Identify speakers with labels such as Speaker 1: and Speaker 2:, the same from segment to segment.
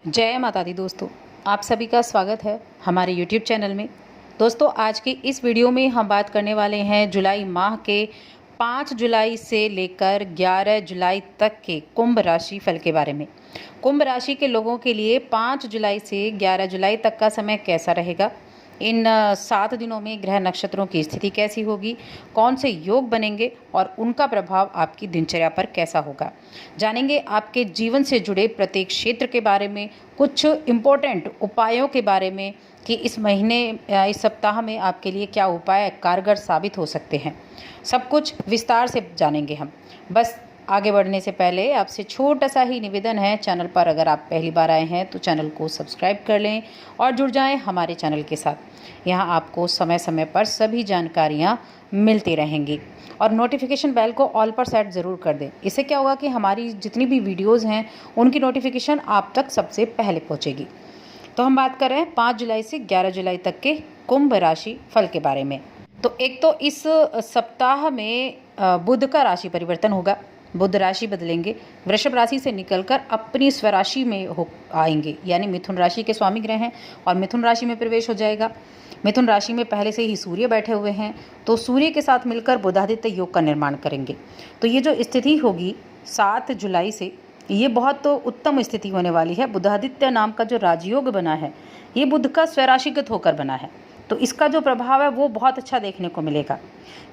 Speaker 1: जय माता दी दोस्तों, आप सभी का स्वागत है हमारे YouTube चैनल में। दोस्तों, आज की इस वीडियो में हम बात करने वाले हैं जुलाई माह के 5 जुलाई से लेकर 11 जुलाई तक के कुंभ राशि फल के बारे में। कुंभ राशि के लोगों के लिए 5 जुलाई से 11 जुलाई तक का समय कैसा रहेगा, इन 7 दिनों में ग्रह नक्षत्रों की स्थिति कैसी होगी, कौन से योग बनेंगे और उनका प्रभाव आपकी दिनचर्या पर कैसा होगा। जानेंगे आपके जीवन से जुड़े प्रत्येक क्षेत्र के बारे में, कुछ इम्पोर्टेंट उपायों के बारे में कि इस महीने इस सप्ताह में आपके लिए क्या उपाय कारगर साबित हो सकते हैं। सब कुछ विस्तार से जानेंगे हम। बस आगे बढ़ने से पहले आपसे छोटा सा ही निवेदन है, चैनल पर अगर आप पहली बार आए हैं तो चैनल को सब्सक्राइब कर लें और जुड़ जाएं हमारे चैनल के साथ। यहाँ आपको समय समय पर सभी जानकारियाँ मिलती रहेंगी और नोटिफिकेशन बेल को ऑल पर सेट ज़रूर कर दें। इससे क्या होगा कि हमारी जितनी भी वीडियोज़ हैं उनकी नोटिफिकेशन आप तक सबसे पहले पहुँचेगी। तो हम बात कर रहे हैं 5 जुलाई से 11 जुलाई तक के कुंभ राशि फल के बारे में। तो एक तो इस सप्ताह में बुध का राशि परिवर्तन होगा। बुध राशि बदलेंगे, वृषभ राशि से निकलकर अपनी स्वराशि में हो आएंगे, यानी मिथुन राशि के स्वामी ग्रह हैं और मिथुन राशि में प्रवेश हो जाएगा। मिथुन राशि में पहले से ही सूर्य बैठे हुए हैं, तो सूर्य के साथ मिलकर बुधादित्य योग का निर्माण करेंगे। तो ये जो स्थिति होगी 7 जुलाई से, ये बहुत तो उत्तम स्थिति होने वाली है। बुधादित्य नाम का जो राजयोग बना है, ये बुध का स्वराशिगत होकर बना है, तो इसका जो प्रभाव है वो बहुत अच्छा देखने को मिलेगा,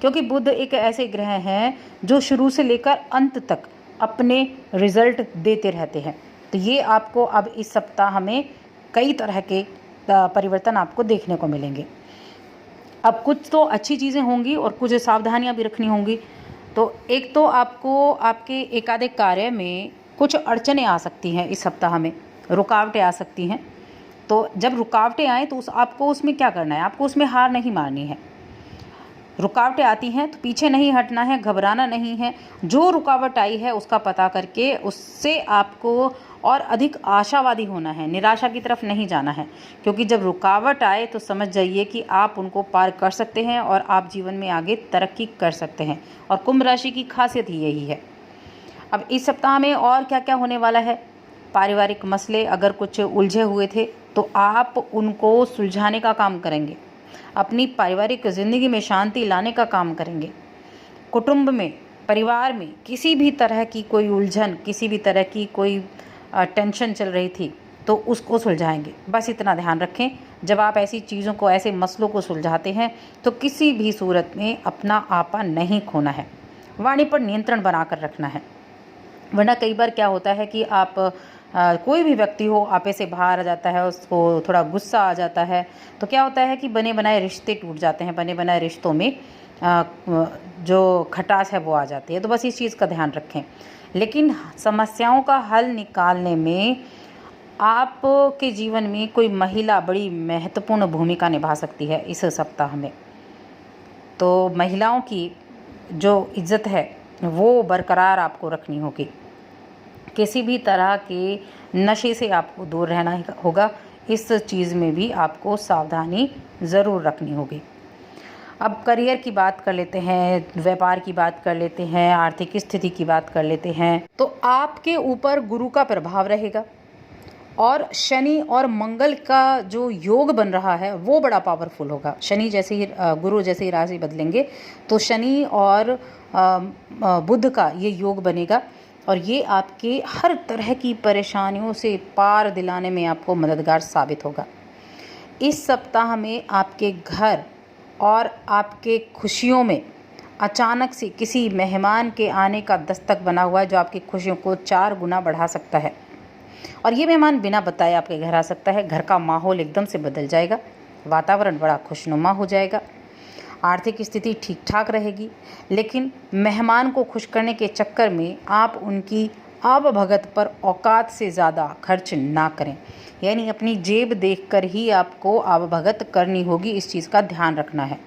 Speaker 1: क्योंकि बुध एक ऐसे ग्रह हैं जो शुरू से लेकर अंत तक अपने रिजल्ट देते रहते हैं। तो ये आपको अब इस सप्ताह में कई तरह के परिवर्तन आपको देखने को मिलेंगे। अब कुछ तो अच्छी चीज़ें होंगी और कुछ सावधानियां भी रखनी होंगी। तो एक तो आपको आपके एकाधिक कार्य में कुछ अड़चनें आ सकती हैं, इस सप्ताह में रुकावटें आ सकती हैं। तो जब रुकावटें आएँ तो आपको उसमें क्या करना है, आपको उसमें हार नहीं मारनी है। रुकावटें आती हैं तो पीछे नहीं हटना है, घबराना नहीं है। जो रुकावट आई है उसका पता करके उससे आपको और अधिक आशावादी होना है, निराशा की तरफ नहीं जाना है, क्योंकि जब रुकावट आए तो समझ जाइए कि आप उनको पार कर सकते हैं और आप जीवन में आगे तरक्की कर सकते हैं। और कुंभ राशि की खासियत ही यही है। अब इस सप्ताह में और क्या क्या होने वाला है, पारिवारिक मसले अगर कुछ उलझे हुए थे तो आप उनको सुलझाने का काम करेंगे, अपनी पारिवारिक ज़िंदगी में शांति लाने का काम करेंगे। कुटुंब में, परिवार में किसी भी तरह की कोई उलझन, किसी भी तरह की कोई टेंशन चल रही थी तो उसको सुलझाएंगे। बस इतना ध्यान रखें, जब आप ऐसी चीज़ों को, ऐसे मसलों को सुलझाते हैं तो किसी भी सूरत में अपना आपा नहीं खोना है, वाणी पर नियंत्रण बनाकर रखना है। वरना कई बार क्या होता है कि आप कोई भी व्यक्ति हो, आपे से बाहर आ जाता है, उसको थोड़ा गुस्सा आ जाता है, तो क्या होता है कि बने बनाए रिश्ते टूट जाते हैं, बने बनाए रिश्तों में जो खटास है वो आ जाती है। तो बस इस चीज़ का ध्यान रखें। लेकिन समस्याओं का हल निकालने में आपके जीवन में कोई महिला बड़ी महत्वपूर्ण भूमिका निभा सकती है इस सप्ताह में। तो महिलाओं की जो इज्जत है वो बरकरार आपको रखनी होगी। किसी भी तरह के नशे से आपको दूर रहना होगा, इस चीज़ में भी आपको सावधानी ज़रूर रखनी होगी। अब करियर की बात कर लेते हैं, व्यापार की बात कर लेते हैं, आर्थिक स्थिति की बात कर लेते हैं। तो आपके ऊपर गुरु का प्रभाव रहेगा और शनि और मंगल का जो योग बन रहा है वो बड़ा पावरफुल होगा। शनि जैसे ही गुरु जैसे ही राशि बदलेंगे तो शनि और बुध का ये योग बनेगा और ये आपके हर तरह की परेशानियों से पार दिलाने में आपको मददगार साबित होगा। इस सप्ताह में आपके घर और आपके खुशियों में अचानक से किसी मेहमान के आने का दस्तक बना हुआ है, जो आपकी खुशियों को 4 गुना बढ़ा सकता है। और ये मेहमान बिना बताए आपके घर आ सकता है। घर का माहौल एकदम से बदल जाएगा, वातावरण बड़ा खुशनुमा हो जाएगा, आर्थिक स्थिति ठीक ठाक रहेगी। लेकिन मेहमान को खुश करने के चक्कर में आप उनकी आवभगत पर औकात से ज़्यादा खर्च ना करें, यानी अपनी जेब देखकर ही आपको आवभगत करनी होगी, इस चीज़ का ध्यान रखना है।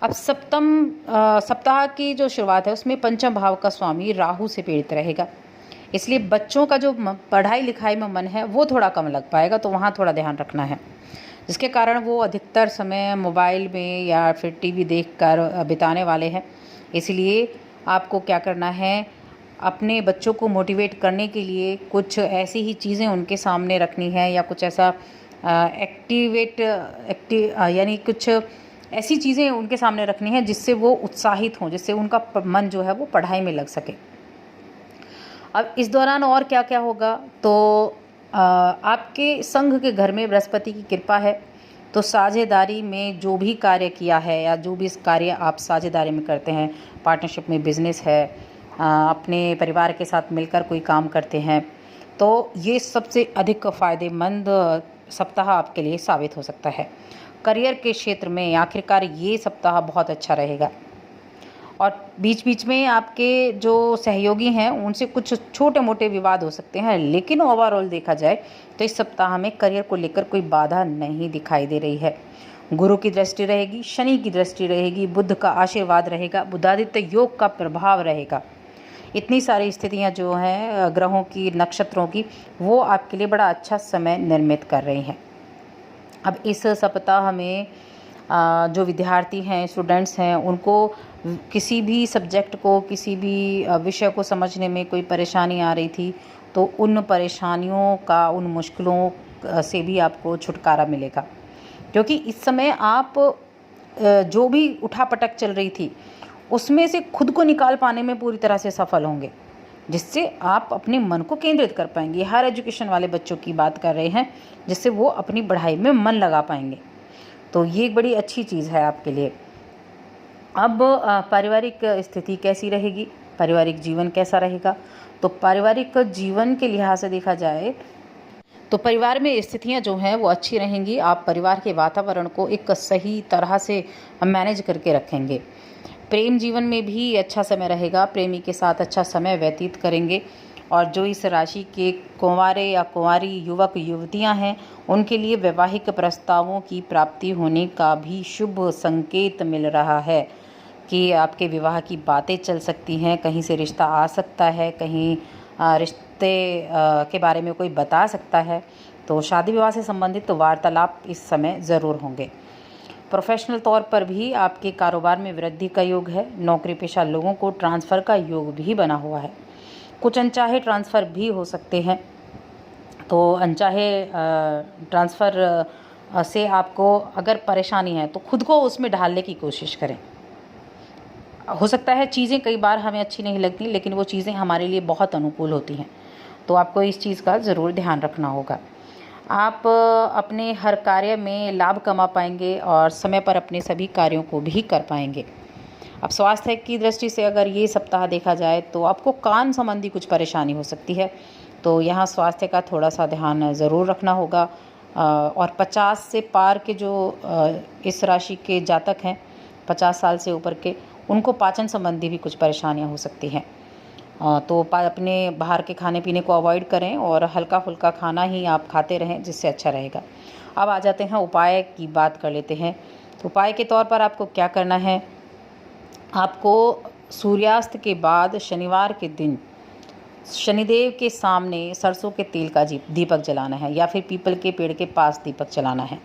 Speaker 1: अब सप्ताह की जो शुरुआत है उसमें पंचम भाव का स्वामी राहु से पीड़ित रहेगा, इसलिए बच्चों का जो पढ़ाई लिखाई में मन है वो थोड़ा कम लग पाएगा, तो वहाँ थोड़ा ध्यान रखना है, जिसके कारण वो अधिकतर समय मोबाइल में या फिर टीवी देखकर बिताने वाले हैं। इसलिए आपको क्या करना है, अपने बच्चों को मोटिवेट करने के लिए कुछ ऐसी ही चीज़ें उनके सामने रखनी है या कुछ ऐसा यानी कुछ ऐसी चीज़ें उनके सामने रखनी है जिससे वो उत्साहित हों, जिससे उनका मन जो है वो पढ़ाई में लग सके। अब इस दौरान और क्या क्या होगा, तो आपके संघ के घर में बृहस्पति की कृपा है, तो साझेदारी में जो भी कार्य किया है या जो भी इस कार्य आप साझेदारी में करते हैं, पार्टनरशिप में बिजनेस है, अपने परिवार के साथ मिलकर कोई काम करते हैं, तो ये सबसे अधिक फ़ायदेमंद सप्ताह आपके लिए साबित हो सकता है। करियर के क्षेत्र में आखिरकार ये सप्ताह बहुत अच्छा रहेगा और बीच बीच में आपके जो सहयोगी हैं उनसे कुछ छोटे मोटे विवाद हो सकते हैं, लेकिन ओवरऑल देखा जाए तो इस सप्ताह में करियर को लेकर कोई बाधा नहीं दिखाई दे रही है। गुरु की दृष्टि रहेगी, शनि की दृष्टि रहेगी, बुध का आशीर्वाद रहेगा, बुधादित्य योग का प्रभाव रहेगा। इतनी सारी स्थितियां जो हैं ग्रहों की, नक्षत्रों की, वो आपके लिए बड़ा अच्छा समय निर्मित कर रही हैं। अब इस सप्ताह में जो विद्यार्थी हैं, स्टूडेंट्स हैं, उनको किसी भी सब्जेक्ट को, किसी भी विषय को समझने में कोई परेशानी आ रही थी, तो उन परेशानियों का, उन मुश्किलों से भी आपको छुटकारा मिलेगा, क्योंकि इस समय आप जो भी उठापटक चल रही थी उसमें से खुद को निकाल पाने में पूरी तरह से सफल होंगे, जिससे आप अपने मन को केंद्रित कर पाएंगे। हायर एजुकेशन वाले बच्चों की बात कर रहे हैं, जिससे वो अपनी पढ़ाई में मन लगा पाएंगे, तो ये एक बड़ी अच्छी चीज़ है आपके लिए। अब पारिवारिक स्थिति कैसी रहेगी, पारिवारिक जीवन कैसा रहेगा, तो पारिवारिक जीवन के लिहाज से देखा जाए तो परिवार में स्थितियां जो हैं वो अच्छी रहेंगी। आप परिवार के वातावरण को एक सही तरह से मैनेज करके रखेंगे। प्रेम जीवन में भी अच्छा समय रहेगा, प्रेमी के साथ अच्छा समय व्यतीत करेंगे। और जो इस राशि के कुंवारे या कुंवारी युवक युवतियां हैं, उनके लिए वैवाहिक प्रस्तावों की प्राप्ति होने का भी शुभ संकेत मिल रहा है कि आपके विवाह की बातें चल सकती हैं, कहीं से रिश्ता आ सकता है, कहीं रिश्ते के बारे में कोई बता सकता है, तो शादी विवाह से संबंधित वार्तालाप इस समय ज़रूर होंगे। प्रोफेशनल तौर पर भी आपके कारोबार में वृद्धि का योग है। नौकरी पेशा लोगों को ट्रांसफ़र का योग भी बना हुआ है। कुछ अनचाहे ट्रांसफ़र भी हो सकते हैं, तो अनचाहे ट्रांसफ़र से आपको अगर परेशानी है तो खुद को उसमें ढालने की कोशिश करें। हो सकता है चीज़ें कई बार हमें अच्छी नहीं लगती, लेकिन वो चीज़ें हमारे लिए बहुत अनुकूल होती हैं, तो आपको इस चीज़ का ज़रूर ध्यान रखना होगा। आप अपने हर कार्य में लाभ कमा पाएंगे और समय पर अपने सभी कार्यों को भी कर पाएंगे। अब स्वास्थ्य की दृष्टि से अगर ये सप्ताह देखा जाए तो आपको कान संबंधी कुछ परेशानी हो सकती है, तो यहाँ स्वास्थ्य का थोड़ा सा ध्यान ज़रूर रखना होगा। और 50 से पार के जो इस राशि के जातक हैं, 50 साल से ऊपर के, उनको पाचन संबंधी भी कुछ परेशानियाँ हो सकती हैं, तो अपने बाहर के खाने पीने को अवॉइड करें और हल्का फुल्का खाना ही आप खाते रहें, जिससे अच्छा रहेगा। अब आ जाते हैं उपाय की बात कर लेते हैं। तो उपाय के तौर पर आपको क्या करना है, आपको सूर्यास्त के बाद शनिवार के दिन शनिदेव के सामने सरसों के तेल का दीपक जलाना है या फिर पीपल के पेड़ के पास दीपक जलाना है।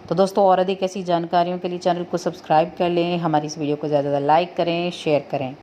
Speaker 1: तो दोस्तों, और अधिक ऐसी जानकारियों के लिए चैनल को सब्सक्राइब कर लें, हमारी इस वीडियो को ज़्यादा से ज़्यादा लाइक करें, शेयर करें।